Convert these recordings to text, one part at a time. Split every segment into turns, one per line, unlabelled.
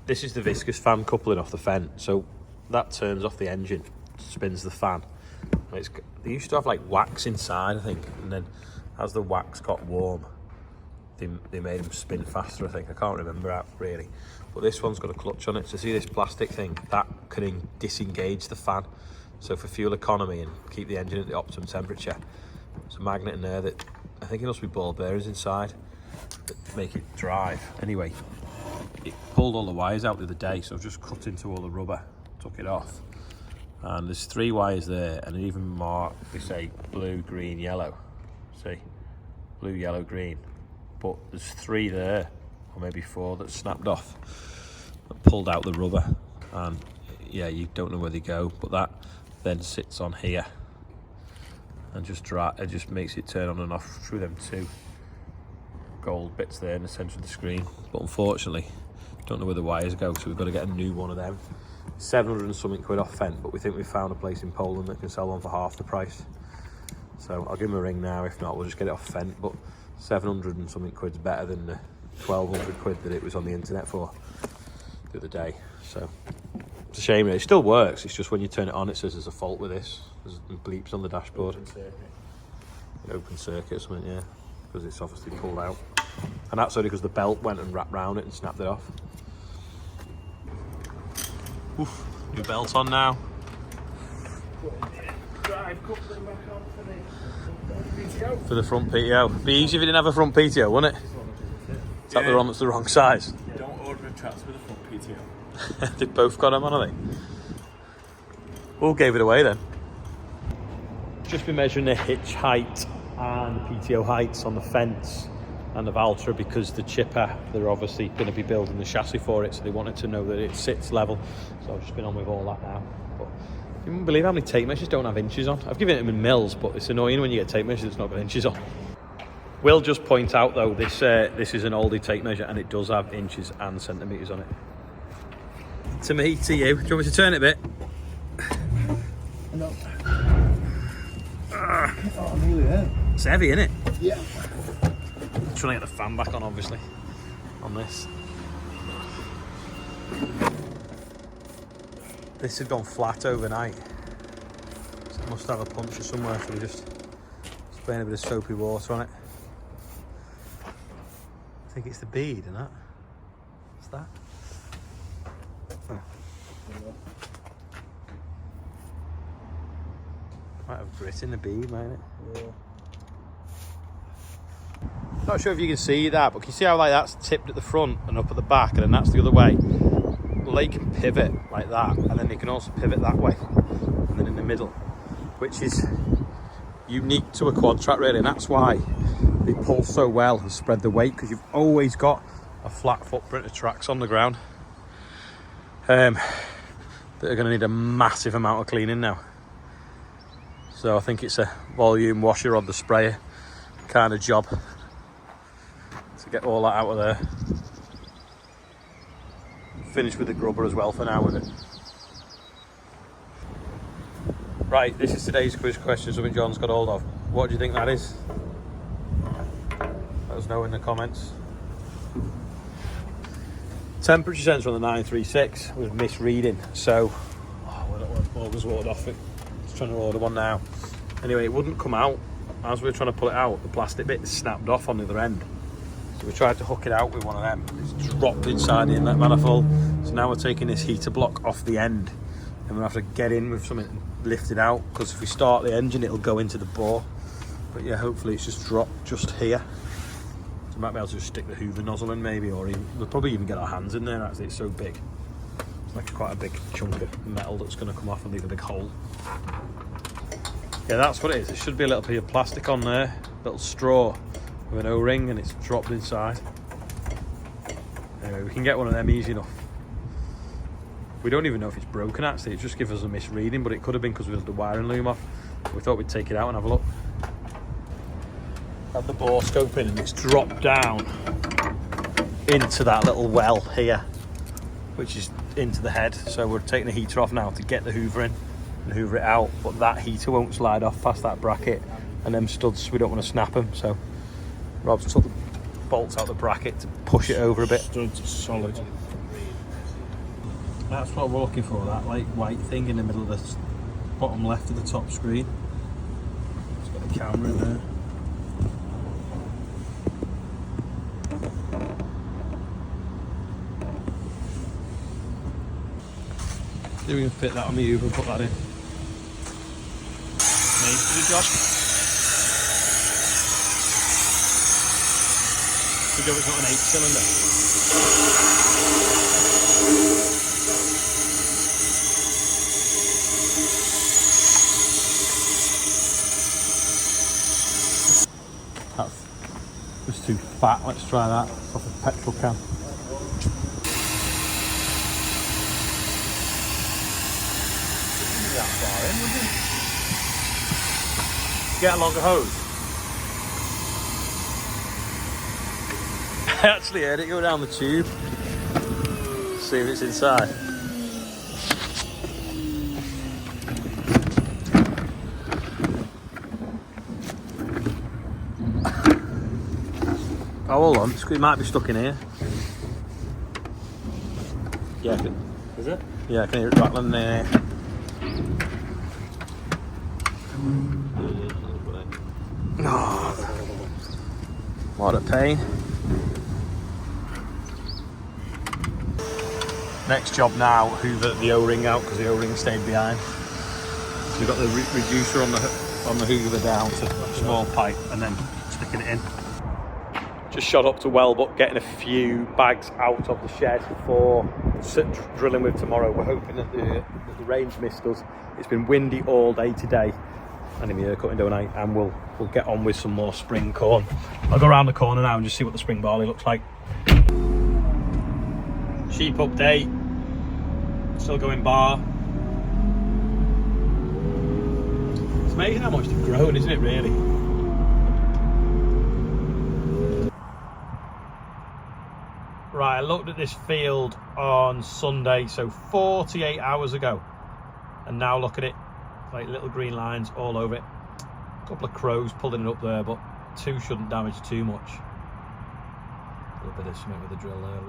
This is the viscous fan coupling off the vent, so that turns off the engine, spins the fan. They used to have like wax inside, I think, and then as the wax got warm, they made them spin faster, I think. I can't remember out really, but this one's got a clutch on it. So see this plastic thing, that can disengage the fan. So for fuel economy and keep the engine at the optimum temperature, there's a magnet in there that, I think it must be ball bearings inside that make it drive. Anyway, it pulled all the wires out the other day, so I've just cut into all the rubber, took it off. And there's 3 wires there, and even more, they say blue, green, yellow. See? Blue, yellow, green. But there's 3 there, or maybe 4 that snapped off. That pulled out the rubber. And yeah, you don't know where they go, but that then sits on here. And it just makes it turn on and off through them 2 gold bits there in the centre of the screen. But unfortunately, don't know where the wires go, so we've got to get a new one of them. 700 and something quid off Fent, but we think we've found a place in Poland that can sell one for half the price. So I'll give him a ring now. If not, we'll just get it off Fent. But 700 and something quid's better than the 1200 quid that it was on the internet for the other day. So it's a shame. It still works. It's just when you turn it on, it says there's a fault with this. There's bleeps on the dashboard. Open circuit or something, yeah, because it's obviously pulled out. And that's only because the belt went and wrapped around it and snapped it off. Oof, new belt on now. For the front PTO. It'd be easy if you didn't have a front PTO, wouldn't it? Is that the one that's the wrong size?
Don't order a tractor with a front PTO.
They've both got them, haven't they? All gave it away then. Just been measuring the hitch height and PTO heights on the fence and the Valtra, because the chipper, they're obviously going to be building the chassis for it, so they wanted to know that it sits level. So I've just been on with all that now. But you wouldn't believe how many tape measures don't have inches on. I've given it them in mils, but it's annoying when you get tape measures that's not got inches on. Will just point out though, this is an oldie tape measure and it does have inches and centimetres on it. To me, to you. Do you want me to turn it a bit?
No. Oh, nearly there.
It's heavy, isn't it?
Yeah.
I'm trying to get the fan back on, obviously, on this. This had gone flat overnight, so it must have a puncture somewhere, so we're just spraying a bit of soapy water on it. I think it's the bead, isn't it? What's that? Oh. Might have grit in the bead, might it?
Yeah.
Not sure if you can see that, but can you see how like that's tipped at the front and up at the back, and then that's the other way? Well, they can pivot like that, and then they can also pivot that way, and then in the middle, which is unique to a quad track really, and that's why they pull so well and spread the weight, because you've always got a flat footprint of tracks on the ground that are going to need a massive amount of cleaning now. So I think it's a volume washer on the sprayer kind of job to get all that out of there. Finish with the grubber as well for now with it. Right, this is today's quiz question, something John's got hold of. What do you think that is? Let us know in the comments. Temperature sensor on the 936 was misreading, so what was ordered off it. Just trying to order one now. Anyway, it wouldn't come out. As we were trying to pull it out, the plastic bit snapped off on the other end. So we tried to hook it out with one of them. It's dropped inside the inlet manifold. So now we're taking this heater block off the end, and we'll have to get in with something and lift it out, because if we start the engine, it'll go into the bore. But yeah, hopefully it's just dropped just here. So we might be able to just stick the Hoover nozzle in maybe, or even, we'll probably even get our hands in there actually, it's so big. It's like quite a big chunk of metal that's going to come off and leave a big hole. Yeah, that's what it is. There should be a little bit of plastic on there, little straw with an O-ring, and it's dropped inside. Anyway, we can get one of them easy enough. We don't even know if it's broken actually, it just gives us a misreading, but it could have been because we had the wiring loom off. We thought we'd take it out and have a look. Had the bore scope in and it's dropped down into that little well here, which is into the head. So we're taking the heater off now to get the Hoover in and Hoover it out, but that heater won't slide off past that bracket, and them studs, we don't want to snap them. So Rob's took the bolts out the bracket to push it over a bit.
Studs are solid.
That's what we're looking for, that like white thing in the middle of the bottom left of the top screen. Let's get the camera in there. See if we can fit that on the Hoover and put that in. Made for the job. Good job it's not an 8-cylinder. That's just too fat. Let's try that off a petrol can. That far in, would you? Get a longer hose. I actually heard it go down the tube. See if it's inside. Oh, hold on, it might be stuck in here. Yeah,
Is it?
Yeah, I can hear it rattling there. Oh, what a pain. Next job now, hoover the O-ring out because the O-ring stayed behind. So we've got the reducer on the hoover down to a small pipe and then sticking it in. Just shot up to Wellbuck, getting a few bags out of the shed for drilling with tomorrow. We're hoping that the rain's missed us. It's been windy all day today. And in the ear cutting, don't I? And we'll get on with some more spring corn. I'll go around the corner now and just see what the spring barley looks like. Sheep update. Still going bar. It's amazing how much they've grown, isn't it, really? Right, I looked at this field on Sunday, so 48 hours ago. And now look at it. Like little green lines all over it. A couple of crows pulling it up there, but 2 shouldn't damage too much. A little bit of something with the drill there,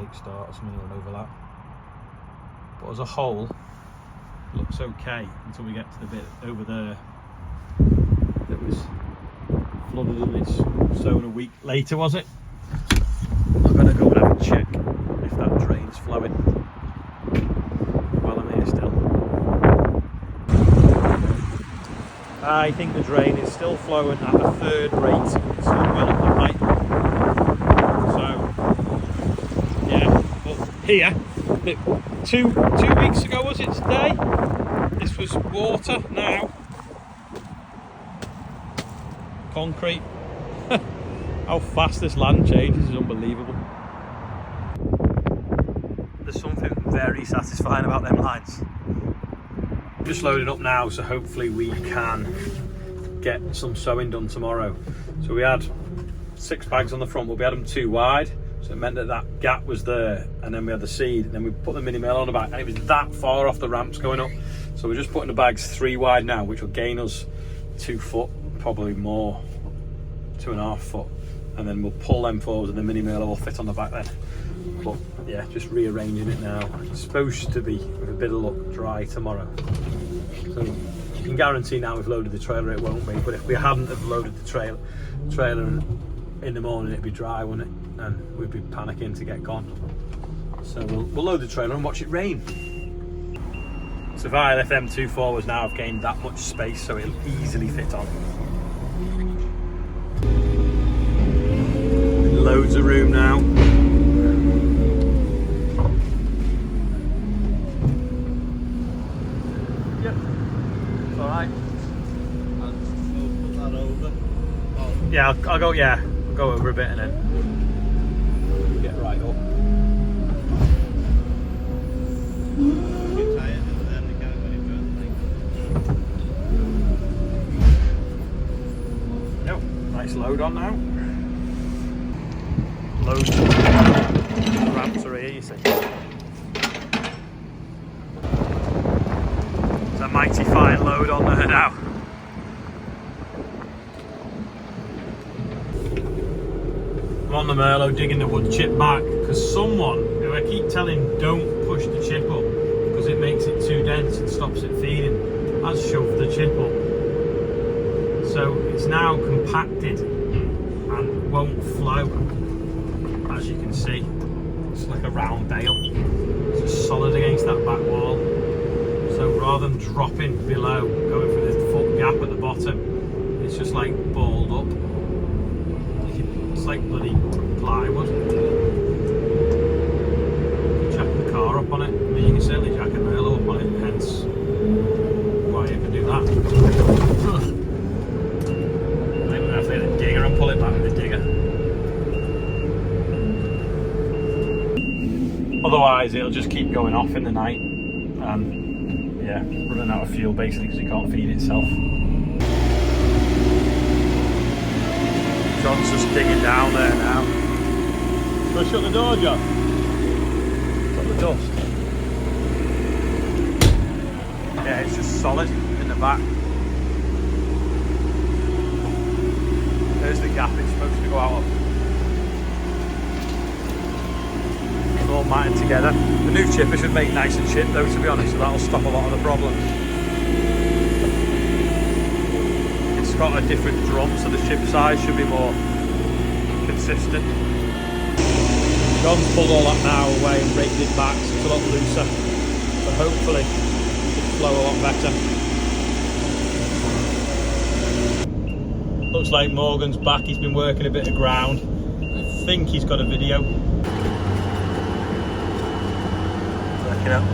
late start or something, or an overlap. But as a whole, it looks okay until we get to the bit over there that was flooded and it's sown a week later, was it? I'm gonna go and have a check if that drain's flowing while I'm here still. I think the drain is still flowing at a 3rd rate, so well up the pipe. So, yeah, but here, 2 weeks ago was it today? This was water, now concrete. How fast this land changes is unbelievable. There's something very satisfying about them lines. Just loading up now, so hopefully we can get some sowing done tomorrow. So we had 6 bags on the front, but we had them 2 wide, so it meant that that gap was there, and then we had the seed, and then we put the mini mill on the back, and it was that far off the ramps going up. So we're just putting the bags 3 wide now, which will gain us 2 foot, probably more, 2.5 foot, and then we'll pull them forward, and the mini mill will fit on the back then. But yeah, just rearranging it now. It's supposed to be, with a bit of luck, dry tomorrow. So you can guarantee now we've loaded the trailer it won't be, but if we hadn't have loaded the trailer in the morning it'd be dry, wouldn't it? And we'd be panicking to get gone. So we'll load the trailer and watch it rain. So if I left them 2 forwards now, I've gained that much space so it'll easily fit on. Loads of room now. Yeah, I'll go. Yeah, I'll go over a bit and then get right up. Yep, nice load on now. Loads of ramps are here, you see. It's a mighty fine load on there now. I'm on the Merlot digging the wood chip back because someone who I keep telling don't push the chip up because it makes it too dense and stops it feeding. Has shoved the chip up. So it's now compacted and won't flow. As you can see, it's like a round bale. It's just solid against that back wall. So rather than dropping below, going through this foot gap at the bottom, it's just like balled up. It's like bloody plywood. Jack the car up on it. I mean, you can certainly jack a nail up on it, hence why you can do that. I'm gonna have to get a digger and pull it back with the digger. Otherwise, it'll just keep going off in the night. Yeah, running out of fuel basically because it can't feed itself. John's just digging down there now. Shall I shut the door, John? Got the dust. Yeah, it's just solid in the back. There's the gap it's supposed to go out of. It's all matted together. The new chipper should make nice and chip though, to be honest, so that'll stop a lot of the problems. It's got a different drum, so the chip size should be more consistent. John's pulled all that now away and raked it back, so it's a lot looser. But hopefully it should flow a lot better. Looks like Morgan's back, he's been working a bit of ground. I think he's got a video. Working up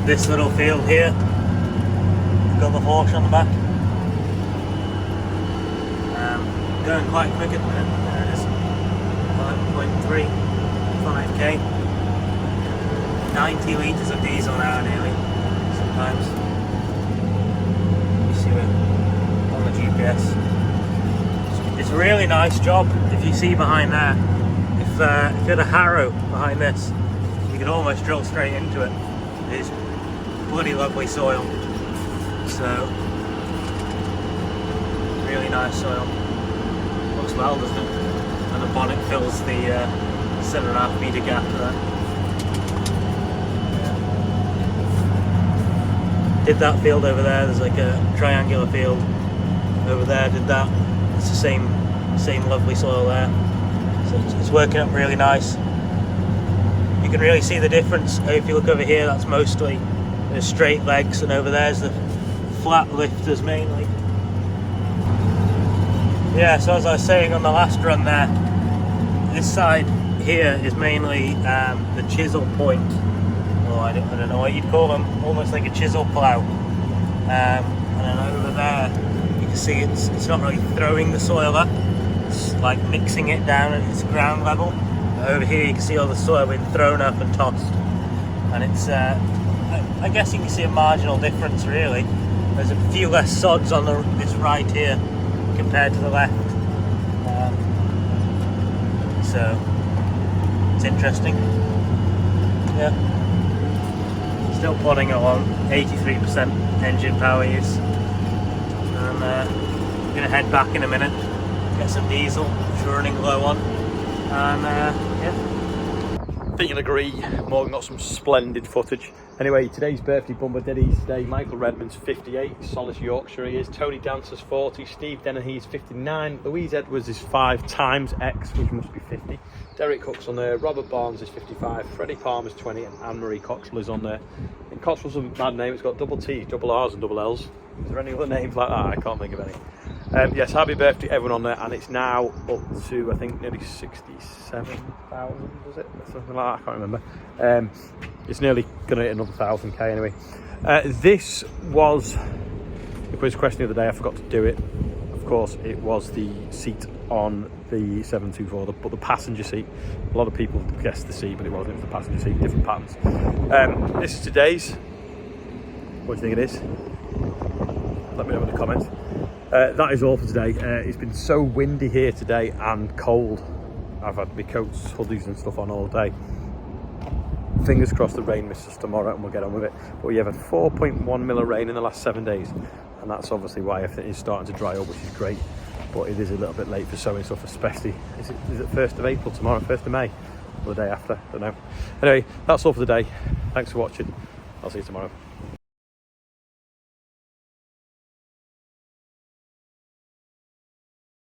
this little field here. Got the horse on the back. Going quite quick at the minute. There it is. 5.3, 5k. 90 litres of diesel now nearly. Sometimes. You see it on the GPS. It's a really nice job. If you see behind there, if you had a harrow behind this, you could almost drill straight into it. It's bloody lovely soil. So, really nice soil. Looks well, doesn't it? And the bonnet fills the 7.5 metre gap there. Yeah. Did that field over there, there's like a triangular field over there, did that. It's the same lovely soil there. So it's working up really nice. You can really see the difference. If you look over here, that's mostly the straight legs, and over there's the flat lifters mainly. Yeah, so as I was saying on the last run there, this side here is mainly the chisel point. Oh, I don't know what you'd call them, almost like a chisel plough. And then over there, you can see it's not really throwing the soil up, it's like mixing it down at its ground level. Over here you can see all the soil being thrown up and tossed. And it's, I guess you can see a marginal difference really. There's a few less sods on this right here compared to the left. So it's interesting. Yeah. Still plodding along, 83% engine power use. And I'm gonna head back in a minute, get some diesel, which we're running low on. And yeah. I think you'll agree, Morgan got some splendid footage. Anyway, today's birthday bumper daddies today. Michael Redmond's 58, Solace Yorkshire he is. Tony Dancer's 40, Steve Dennehy's 59, Louise Edwards is 5 times X, which must be 50. Derek Cook's on there, Robert Barnes is 55, Freddie Palmer's 20, and Anne-Marie Coxwell is on there. And Coxwell's a mad name, it's got double T's, double R's and double L's. Is there any other names like that? I can't think of any. Yes, happy birthday everyone on there, and it's now up to I think nearly 67,000, is it? Something like that, I can't remember. It's nearly going to hit another 1,000k anyway. This was the quiz question the other day. I forgot to do it. Of course, it was the seat on the 724, but the passenger seat. A lot of people guessed the seat, but it wasn't. It was the passenger seat, different patterns. This is today's. What do you think it is? Let me know in the comments. That is all for today. It's been so windy here today and cold. I've had my coats, hoodies and stuff on all day. Fingers crossed the rain misses tomorrow and we'll get on with it. But we have had 4.1 mil of rain in the last 7 days, and that's obviously why everything is starting to dry up, which is great. But it is a little bit late for sowing stuff, especially is it 1st of April tomorrow, 1st of May. or the day after, I don't know. Anyway, that's all for the day. Thanks for watching. I'll see you tomorrow.